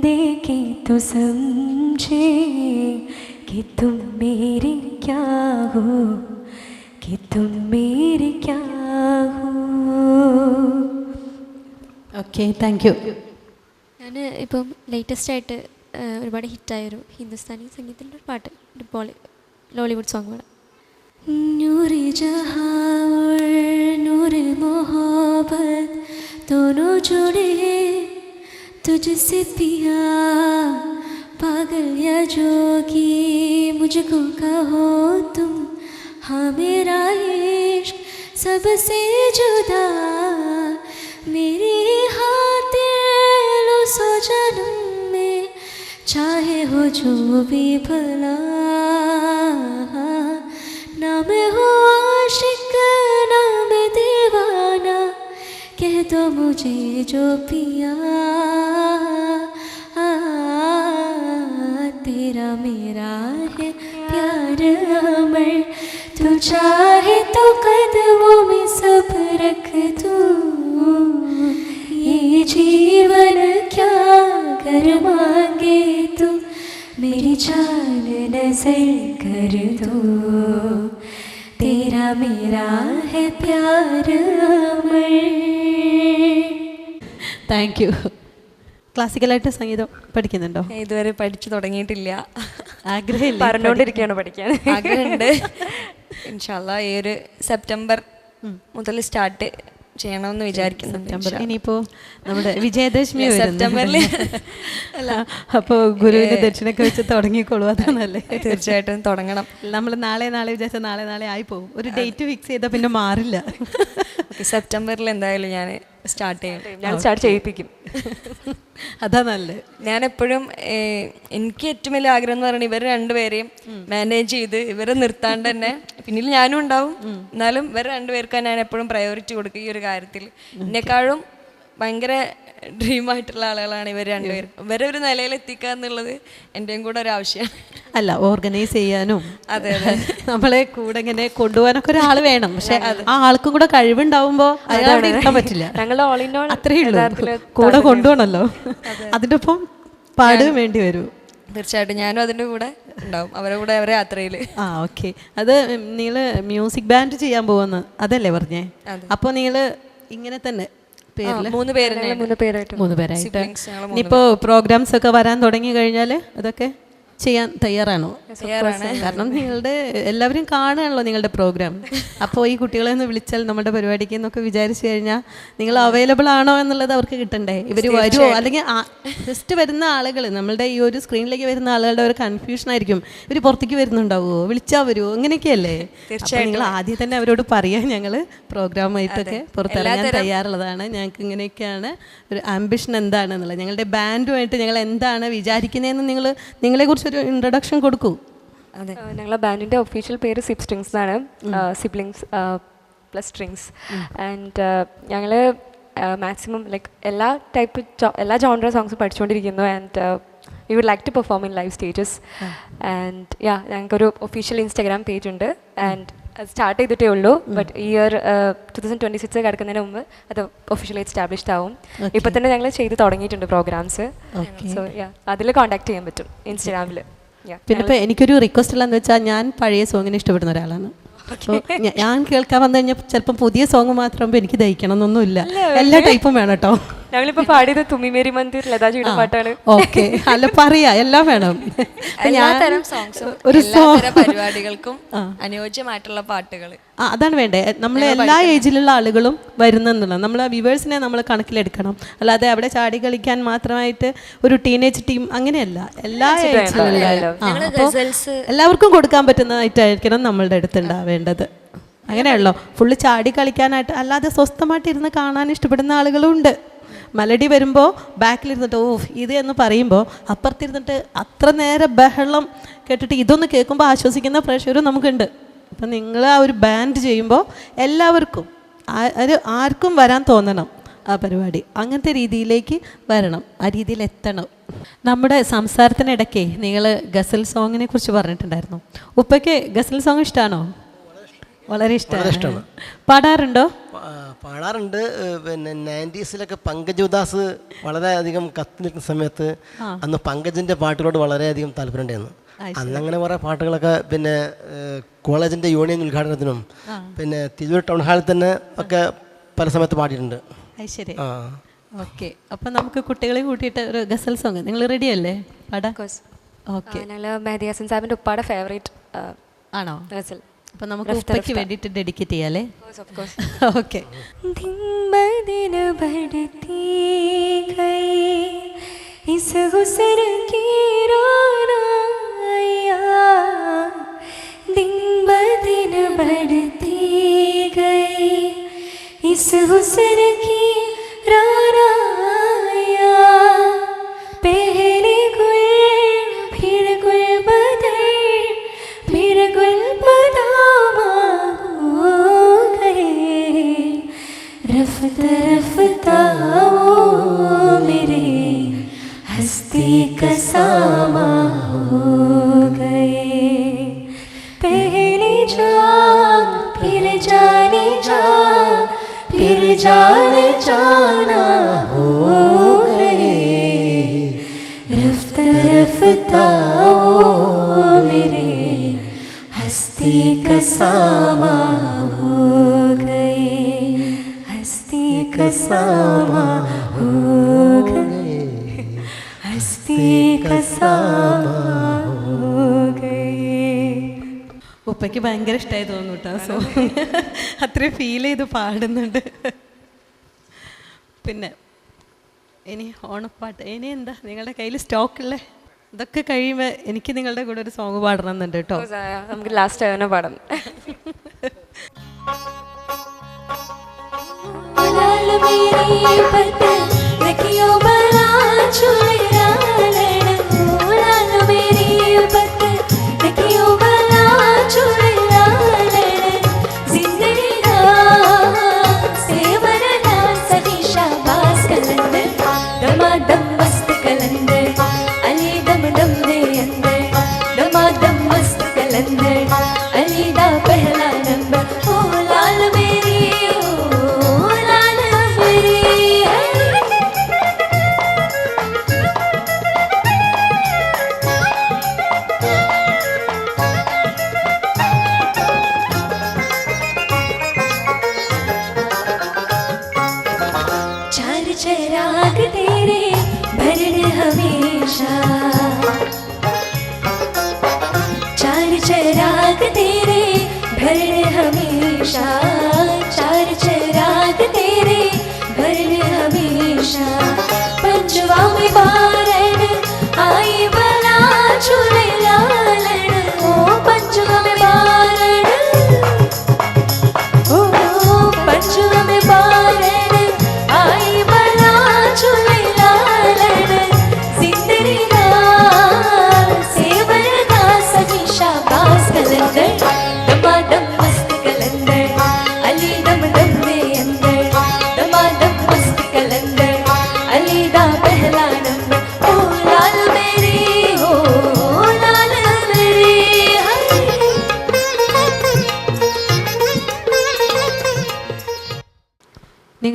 देखे तो समझे कि तुम मेरी क्या हो कि तुम मेरी क्या हो. Okay, thank you. ഞാൻ ഇപ്പം ലേറ്റസ്റ്റായിട്ട് ഒരുപാട് ഹിറ്റായൊരു ഹിന്ദുസ്ഥാനി സംഗീതത്തിൻ്റെ ഒരു പാട്ട് ഒരു ലോളിവുഡ് സോങ് പാടാം. नूरे जहाँ और नूरे मोहब्बत दोनों जुड़े तुझसे पिया पागल या जोगी मुझको कहो तुम हाँ मेरा इश्क सबसे जुदा मेरी हाथ लो सो जन्म में चाहे हो जो भी भला ना मैं हो आशिक ना मैं दीवाना कह दो मुझे जो पिया तेरा मेरा है प्यार अमर तू चाहे तो कदमों में सब रख दूँ ये जीवन क्या कर मांगे तू मेरी जान नजर कर दो तेरा मेरा है प्यार अमर. Thank you. ക്ലാസിക്കലായിട്ട് സംഗീതം പഠിക്കുന്നുണ്ടോ? ഇതുവരെ പഠിച്ചു തുടങ്ങിയിട്ടില്ല. ആഗ്രഹമില്ല? പറഞ്ഞുകൊണ്ടിരിക്കുകയാണ് പഠിക്കാൻ. ആഗ്രഹമുണ്ട്. ഇൻഷാല്ലാ ഈ ഒരു സെപ്റ്റംബർ മുതൽ സ്റ്റാർട്ട് ചെയ്യണമെന്ന് വിചാരിക്കുന്നുണ്ട്. ഇനിയിപ്പോൾ നമ്മുടെ വിജയദശമി സെപ്റ്റംബറിൽ അപ്പോൾ ഗുരുവിന് ദക്ഷിണൊക്കെ വെച്ച് തുടങ്ങിക്കോളൂ. അതാണല്ലേ? തീർച്ചയായിട്ടും തുടങ്ങണം. നമ്മൾ നാളെ വിചാരിച്ചാൽ നാളെ ആയി പോകും. ഒരു ഡേറ്റ് ഫിക്സ് ചെയ്താൽ പിന്നെ മാറില്ല. സെപ്റ്റംബറിൽ എന്തായാലും ഞാൻ സ്റ്റാർട്ട് ചെയ്യും. ഞാൻ സ്റ്റാർട്ട് ചെയ്യിപ്പിക്കും. അതാ നല്ലത്. ഞാനെപ്പോഴും എനിക്ക് ഏറ്റവും വലിയ ആഗ്രഹം എന്ന് പറയുന്നത് ഇവർ രണ്ടുപേരെയും മാനേജ് ചെയ്ത് ഇവരെ നിർത്താണ്ട് തന്നെ പിന്നിൽ ഞാനും ഉണ്ടാവും, എന്നാലും ഇവർ രണ്ടുപേർക്കാണ് ഞാൻ എപ്പോഴും പ്രയോറിറ്റി കൊടുക്കുക ഈ ഒരു കാര്യത്തിൽ. എന്നെക്കാളും ഭയങ്കര ഡ്രീമായിട്ടുള്ള ആളുകളാണ് ഇവർ രണ്ടുപേരും. ഇവരെ ഒരു നിലയിൽ എത്തിക്കുക എന്നുള്ളത് എൻ്റെയും കൂടെ ഒരു ആവശ്യമാണ്. അല്ല, ഓർഗനൈസ് ചെയ്യാനും അതെ നമ്മളെ കൂടെ ഇങ്ങനെ കൊണ്ടുപോകാനൊക്കെ ഒരാൾ വേണം. പക്ഷെ ആ ആൾക്കും കൂടെ കഴിവുണ്ടാവുമ്പോൾ അയാൾ ഇരുത്താൻ പറ്റില്ല. ഞങ്ങളുടെ ഓൾ ഇൻ ഓൾ അത്രയേ ഉള്ളൂ, കൂടെ കൊണ്ടുപോകണല്ലോ. അതിൻ്റെ ഒപ്പം പാടുകയും വേണ്ടി വരും. തീർച്ചയായിട്ടും ഞാനും അതിൻ്റെ കൂടെ ഉണ്ടാവും, അവരുടെ കൂടെ അവരെ യാത്രയിൽ. ഓക്കെ. അത് നിങ്ങൾ മ്യൂസിക് ബാൻഡ് ചെയ്യാൻ പോകുന്നു അതല്ലേ പറഞ്ഞേ? അപ്പോൾ നിങ്ങൾ ഇങ്ങനെ തന്നെ മൂന്ന് പേരായിട്ട് ഇനിയിപ്പോൾ പ്രോഗ്രാംസ് ഒക്കെ വരാൻ തുടങ്ങി കഴിഞ്ഞാൽ അതൊക്കെ ചെയ്യാൻ തയ്യാറാണോ? കാരണം നിങ്ങളുടെ എല്ലാവരും കാണുകയാണല്ലോ നിങ്ങളുടെ പ്രോഗ്രാം. അപ്പോൾ ഈ കുട്ടികളെ ഒന്ന് വിളിച്ചാൽ നമ്മുടെ പരിപാടിക്ക് എന്നൊക്കെ വിചാരിച്ചു കഴിഞ്ഞാൽ നിങ്ങൾ അവൈലബിൾ ആണോ എന്നുള്ളത് അവർക്ക് കിട്ടണ്ടേ? ഇവർ വരുമോ? അല്ലെങ്കിൽ ജസ്റ്റ് വരുന്ന ആളുകൾ, നമ്മളുടെ ഈ ഒരു സ്ക്രീനിലേക്ക് വരുന്ന ആളുകളുടെ ഒരു കൺഫ്യൂഷൻ ആയിരിക്കും, ഇവർ പുറത്തേക്ക് വരുന്നുണ്ടാവുമോ, വിളിച്ചാൽ വരുമോ, ഇങ്ങനെയൊക്കെയല്ലേ? നിങ്ങൾ ആദ്യം തന്നെ അവരോട് പറയാൻ ഞങ്ങൾ പ്രോഗ്രാമായിട്ടൊക്കെ പുറത്തിറങ്ങാൻ തയ്യാറുള്ളതാണ്. ഞങ്ങൾക്ക് ഇങ്ങനെയൊക്കെയാണ് ഒരു ആംബിഷൻ എന്താണെന്നുള്ളത്, ഞങ്ങളുടെ ബാൻഡുമായിട്ട് ഞങ്ങൾ എന്താണ് വിചാരിക്കുന്നതെന്ന് നിങ്ങളെക്കുറിച്ച് ഒരു ഇൻട്രൊഡക്ഷൻ കൊടുക്കൂ. അതെ, ഞങ്ങളെ ബാൻഡിൻ്റെ ഒഫീഷ്യൽ പേര് സിപ് സ്ട്രിങ്സ് എന്നാണ്, സിബ്ലിങ്സ് പ്ലസ് സ്ട്രിങ്സ്. ആൻഡ് ഞങ്ങൾ മാക്സിമം ലൈക്ക് എല്ലാ ജോൺറ സോങ്സും പഠിച്ചുകൊണ്ടിരിക്കുന്നു. And we would like to perform in live stages. And ഞങ്ങൾക്കൊരു ഒഫീഷ്യൽ ഇൻസ്റ്റാഗ്രാം പേജ് ഉണ്ട്. ആൻഡ് സ്റ്റാർട്ട് ചെയ്തിട്ടേ ഉള്ളൂ. ബട്ട് ഈ ഇയർ 2026 കിടക്കുന്നതിന് മുമ്പ് അത് ഒഫീഷ്യലി എസ്റ്റാബ്ലിഷ്ഡ് ആവും. ഇപ്പം തന്നെ ഞങ്ങൾ ചെയ്ത് തുടങ്ങിയിട്ടുണ്ട് പ്രോഗ്രാംസ്. സോ അതിൽ കോൺടാക്ട് ചെയ്യാൻ പറ്റും ഇൻസ്റ്റാഗ്രാമിൽ. പിന്നെ ഇപ്പോൾ എനിക്കൊരു റിക്വസ്റ്റ് ഉള്ളതെന്ന് വെച്ചാൽ, ഞാൻ പഴയ സോങ്ങിനെ ഇഷ്ടപ്പെടുന്ന ഒരാളാണ്. ഞാൻ കേൾക്കാൻ വന്നു കഴിഞ്ഞാൽ ചിലപ്പം പുതിയ സോങ് മാത്രമാകുമ്പോൾ എനിക്ക് ദഹിക്കണം എന്നൊന്നുമില്ല, എല്ലാ ടൈപ്പും വേണം കേട്ടോ. ഞങ്ങളിപ്പോൾ പാടിയത് തുമ്മി മേരി മന്ദിർ ലതാജിയുടെ പാട്ടാണ്. ഓക്കെ, അല്ല പറയാ എല്ലാം വേണം. ഒരു പരിപാടികൾക്കും അനുയോജ്യമായിട്ടുള്ള പാട്ടുകൾ അതാണ് വേണ്ടേ. നമ്മൾ എല്ലാ ഏജിലുള്ള ആളുകളും വരുന്നെന്നുള്ളത് നമ്മളെ വ്യൂവേഴ്സിനെ നമ്മൾ കണക്കിലെടുക്കണം. അല്ലാതെ അവിടെ ചാടി കളിക്കാൻ മാത്രമായിട്ട് ഒരു ടീനേജ് ടീം അങ്ങനെയല്ല, എല്ലാ ഏജിലുള്ള എല്ലാവർക്കും കൊടുക്കാൻ പറ്റുന്നതായിട്ടായിരിക്കണം നമ്മളുടെ അടുത്ത് ഉണ്ടാവേണ്ടത്. അങ്ങനെയല്ലോ, ഫുള്ള് ചാടി കളിക്കാനായിട്ട് അല്ലാതെ സ്വസ്ഥമായിട്ട് ഇരുന്ന് കാണാൻ ഇഷ്ടപ്പെടുന്ന ആളുകളും ഉണ്ട്. മെലഡി വരുമ്പോൾ ബാക്കിലിരുന്നിട്ട് ഇത് എന്ന് പറയുമ്പോൾ അപ്പുറത്തിരുന്നിട്ട് അത്ര നേരം ബഹളം കേട്ടിട്ട് ഇതൊന്ന് കേൾക്കുമ്പോൾ ആശ്വസിക്കുന്ന പ്രേക്ഷകരും നമുക്കുണ്ട്. അപ്പം നിങ്ങൾ ആ ഒരു ബാൻഡ് ചെയ്യുമ്പോൾ എല്ലാവർക്കും ആർക്കും വരാൻ തോന്നണം ആ പരിപാടി. അങ്ങനത്തെ രീതിയിലേക്ക് വരണം, ആ രീതിയിൽ എത്തണം. നമ്മുടെ സംസാരത്തിനിടയ്ക്ക് നിങ്ങൾ ഗസൽ സോങ്ങിനെ കുറിച്ച് പറഞ്ഞിട്ടുണ്ടായിരുന്നു. ഉപ്പയ്ക്ക് ഗസൽ സോങ് ഇഷ്ടമാണോ? വളരെ ഇഷ്ടമാണ്. പാടാറുണ്ടോ? പാടാറുണ്ട്. പിന്നെ 90s പങ്കജ് ഉദാസ് വളരെയധികം കത്തി നിൽക്കുന്ന സമയത്ത് അന്ന് പങ്കജിൻ്റെ പാട്ടുകളോട് വളരെയധികം താല്പര്യം ഉണ്ടായിരുന്നു. അന്നങ്ങനെ കുറേ പാട്ടുകളൊക്കെ പിന്നെ കോളേജിൻ്റെ യൂണിയൻ ഉദ്ഘാടനത്തിനും പിന്നെ തിരൂർ ടൗൺ ഹാളിൽ തന്നെ ഒക്കെ പല സമയത്ത് പാടിയിട്ടുണ്ട്. ശരി, ഓക്കെ. അപ്പം നമുക്ക് കുട്ടികളെ കൂട്ടിയിട്ട് ഒരു ഗസൽ സോങ്, നിങ്ങൾ റെഡി അല്ലേ പാടാ? ഓക്കെ. ഞങ്ങൾ മെഹദി ഹസൻ സാഹിബിൻ്റെ ഉപ്പാടെ ഫേവറേറ്റ് ആണോ ഗസൽ. അപ്പം നമുക്ക് ഉപ്പയ്ക്ക് വേണ്ടിയിട്ട് ഡെഡിക്കേറ്റ് ചെയ്യാല്ലേ? ഓക്കെ. इस हुस्न की रोनाइया दिन ब दिन बढ़ती गई, इस हुस्न की रोनाइया पहले गुल फिर गुल बदल फिर गुल बदामा हो गए, रफ्ता रफ्ता मेरे हस्ती का सामा हो गए, पहले जान फिर जाने जा फिर जाने जाना हो गए, रफ्ता रफ्ता मेरे हस्ती का सामा हो गए, हस्ती का सामा हो गए, हस्ती का सामा हो गए. ഉപ്പയ്ക്ക് ഭയങ്കര ഇഷ്ടമായി തോന്നുന്നു കേട്ടോ സോങ്. അത്രയും ഫീൽ ചെയ്ത് പാടുന്നുണ്ട്. പിന്നെ ഇനി ഓണപ്പാട്ട് ഇനി എന്താ നിങ്ങളുടെ കയ്യിൽ സ്റ്റോക്കുള്ളേ? ഇതൊക്കെ കഴിയുമ്പോൾ എനിക്ക് നിങ്ങളുടെ കൂടെ ഒരു സോങ് പാടണം എന്നുണ്ട് കേട്ടോ. നമുക്ക് ലാസ്റ്റ് ആയതിനെ പാടാം. जिंदगी का से वरदान सदी शाबाश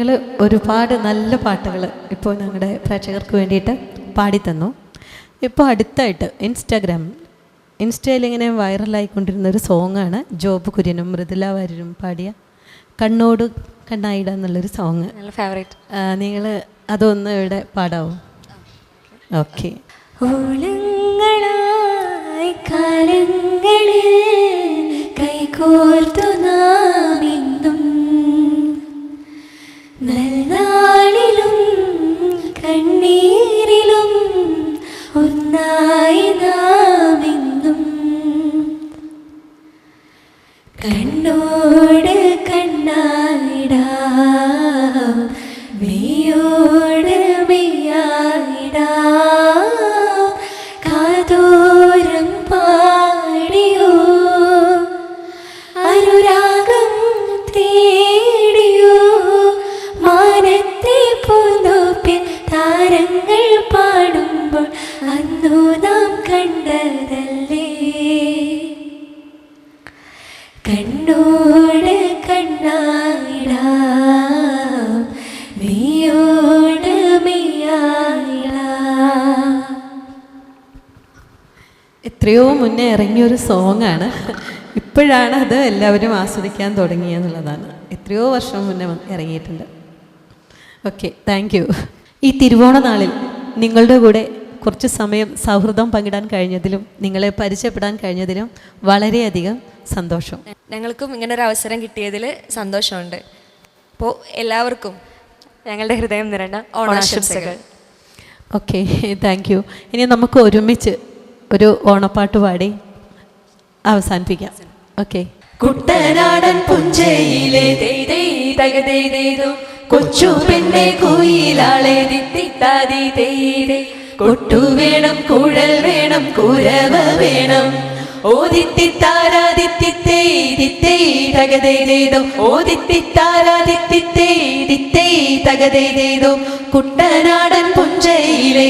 നിങ്ങൾ ഒരുപാട് നല്ല പാട്ടുകൾ ഇപ്പോൾ ഞങ്ങളുടെ പ്രേക്ഷകർക്ക് വേണ്ടിയിട്ട് പാടിത്തന്നു. ഇപ്പോൾ അടുത്തായിട്ട് ഇൻസ്റ്റയിൽ ഇങ്ങനെ വൈറലായിക്കൊണ്ടിരുന്ന ഒരു സോങ്ങാണ് ജോബ് കുര്യനും മൃദുല വാര്യരും പാടിയ കണ്ണോട് കണ്ണായിട എന്നുള്ളൊരു സോങ്. നല്ല ഫേവറേറ്റ്. നിങ്ങൾ അതൊന്ന് ഇവിടെ പാടാവോ? ഓക്കെ. ഓളങ്ങളായി കാലങ്ങളിൽ കൈകോർത്തു നാം ഇന്നും നല്ലാളിലും കണ്ണീരിലും ഒന്നായി നാം ഇന്നും കണ്ണോട് കണ്ണായിടാം മെയ്യോട് മെയ്യായിടാം കാതോരം പാടിയോ അനുരാഗം തേടിയോ മാനത്തെ പൂന്തോപ്പിൽ താരങ്ങൾ പാടുമ്പോൾ അന്നു നാം കണ്ടതല്ലേ കണ്ണോട് കണ്ണായിടാം മെയ്യോട് മെയ്യായിടാം. എത്രയോ മുന്നേ ഇറങ്ങിയൊരു സോങ്ങാണ്. ഇപ്പോഴാണ് അത് എല്ലാവരും ആസ്വദിക്കാൻ തുടങ്ങിയെന്നുള്ളതാണ്. എത്രയോ വർഷം മുന്നേ ഇറങ്ങിയിട്ടുണ്ട്. Okay, thank you. ഈ തിരുവോണ നാളിൽ നിങ്ങളുടെ കൂടെ കുറച്ച് സമയം സൗഹൃദം പങ്കിടാൻ കഴിഞ്ഞതിലും നിങ്ങളെ പരിചയപ്പെടാൻ കഴിഞ്ഞതിലും വളരെയധികം സന്തോഷം. ഞങ്ങൾക്കും ഇങ്ങനൊരു അവസരം കിട്ടിയതിൽ സന്തോഷമുണ്ട്. അപ്പോൾ എല്ലാവർക്കും ഞങ്ങളുടെ ഹൃദയം നിറഞ്ഞ ഓണാശംസകൾ. Okay, thank you. ഇനി നമുക്ക് ഒരുമിച്ച് ഒരു ഓണപ്പാട്ട് പാടി അവസാനിപ്പിക്കാം. ഓക്കെ. കുട്ടനാടൻ പുഞ്ചയിലെ കൊച്ചു പെണ്ണെ കുയിലാളെ കൊട്ടു വേണം കുഴൽ വേണം കുരവ വേണം ഓദിത്തിത്താരാദിത്തിത്തേ തകതേതോ ഓദിത്തിത്താരാദിത്തിത്തേ തകതേതോ കുട്ടനാടൻ പുഞ്ചയിലെ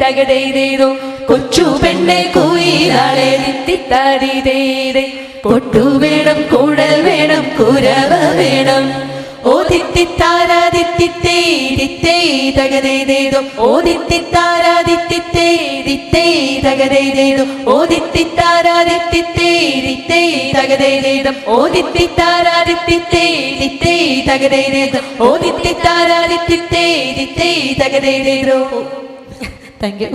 തകതേതോ കൊച്ചു പെണ്ണെ കുയിലാളെ കൊട്ടു വേണം കുഴൽ വേണം കുരവ വേണം ഓദിത്തിത്താരാദിത്തിത്തേ തകതേതോ ഓദിത്തിത്താരാദിത്തിത്തേ തകതേതോ ഓദിത്തിത്താരാദിത്തിത്തേ തകതേതോ ഓദിത്തിത്താരാദിത്തിത്തേ തകതേതോ ഓദിത്തിത്താരാദിത്തിത്തേ തകതേതോ. Thank you.